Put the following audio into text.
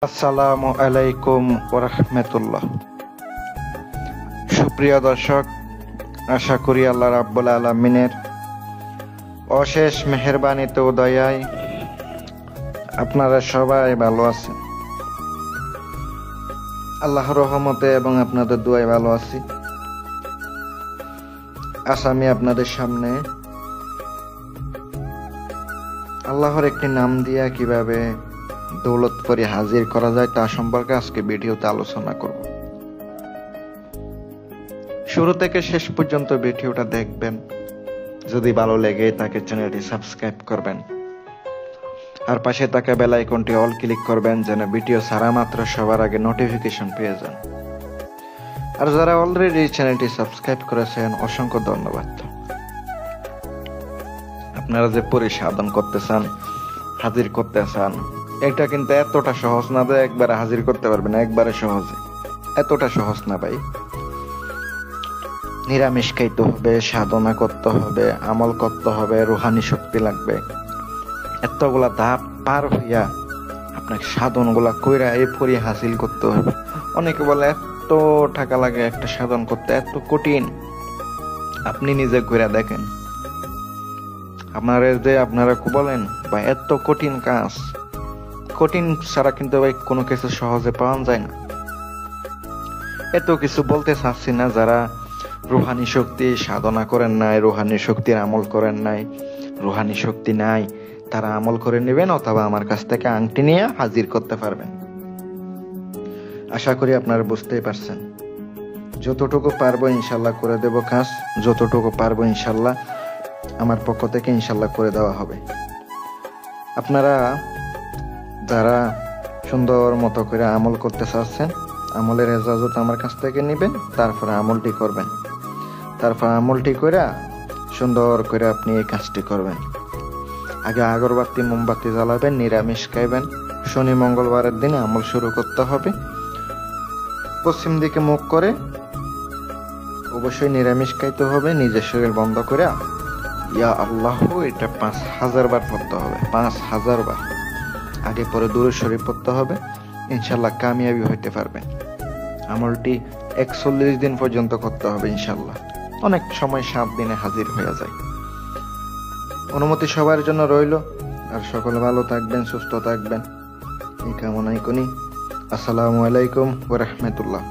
আসসালামু আলাইকুম ওয়া রাহমাতুল্লাহ। সুপ্রিয় দর্শক, আশা করি আল্লাহ রাব্বুল আলামিনের অশেষ মেহেরবানিতে ও দয়ায় আপনারা সবাই ভালো আছেন। আল্লাহর রহমতে এবং আপনাদের দোয়ায় ভালো আছি। আজ আমি আপনাদের সামনে আল্লাহর একটি নাম দিয়া কিভাবে দৌলত করে হাজির করা যায় তা সম্পর্কে আজকে ভিডিওতে আলোচনা করব। শুরু থেকে শেষ পর্যন্ত ভিডিওটা দেখবেন। যদি ভালো লেগে থাকে চ্যানেলটি সাবস্ক্রাইব করবেন, আর পাশে থাকা বেল আইকনটি অল ক্লিক করবেন যেন ভিডিও ছাড়া মাত্র সবার আগে নোটিফিকেশন পেয়ে যান। আর যারা অলরেডি চ্যানেলটি সাবস্ক্রাইব করেছেন অসংখ্য ধন্যবাদ। আপনারা যে পরিসাধন করতে চান, হাজির করতে চান, এটা কিন্তু এতটা সহজ না যে একবারে হাজির করতে পারবেন একবারে সহজে। এতটা সহজ না ভাই। নিরামিষ খাইতে হবে, সাধনা করতে হবে, আমল করতে হবে, রুহানি শক্তি লাগবে। এতগুলা ধাপ পার হইয়া আপনাকে সাধনগুলা কইরা এই পরি হাসিল করতে হবে। অনেকে বলে এত টাকা লাগে একটা সাধন করতে, এত কঠিন। আপনি নিজে কইরা দেখেন। আপনারা বলেন বা এত কঠিন কাজ, কঠিন ছাড়া কিন্তু ভাই কোনো কিছু সহজে পাওয়া যায় না। এত কিছু বলতে চাচ্ছি না যারা রুহানি শক্তি সাধনা করেন নাই, রুহানি শক্তির আমল করেন নাই, রুহানি শক্তি নাই, তারা আমল করে নেবেন অথবা আমার কাছ থেকে আংটি নিয়ে হাজির করতে পারবেন। আশা করি আপনারা বুঝতেই পারছেন। যতটুকু পারবো ইনশাল্লাহ করে দেব কাজ, যতটুকু পারবো ইনশাল্লাহ আমার পক্ষ থেকে ইনশাল্লাহ করে দেওয়া হবে। আপনারা যারা সুন্দর মতো করে আমল করতে চাচ্ছেন, আমলের ইজাজত আমার কাছ থেকে নেবেন, তারপরে আমলটি করবেন। তারপর আমলটি করে সুন্দর করে আপনি এই কাজটি করবেন। আগে আগরবাতি মোমবাতি জ্বালাবেন, নিরামিষ খাইবেন। শনি মঙ্গলবারের দিনে আমল শুরু করতে হবে। পশ্চিম দিকে মুখ করে অবশ্যই নিরামিষ খাইতে হবে। নিজের শরীর বন্ধ করে ইয়া আল্লাহ এটা 5000 বার পড়তে হবে। 5000 বার আগে পরে দূরে শরীফ পড়তে হবে। ইনশাল্লাহ কামিয়াবি হইতে পারবেন। আমলটি 41 দিন পর্যন্ত করতে হবে ইনশাল্লাহ। অনেক সময় 7 দিনে হাজির হয়ে যায়। অনুমতি সবার জন্য রইল। আর সকলে ভালো থাকবেন, সুস্থ থাকবেন এই কামনাই করি। আসসালামু আলাইকুম ওয়া রাহমাতুল্লাহ।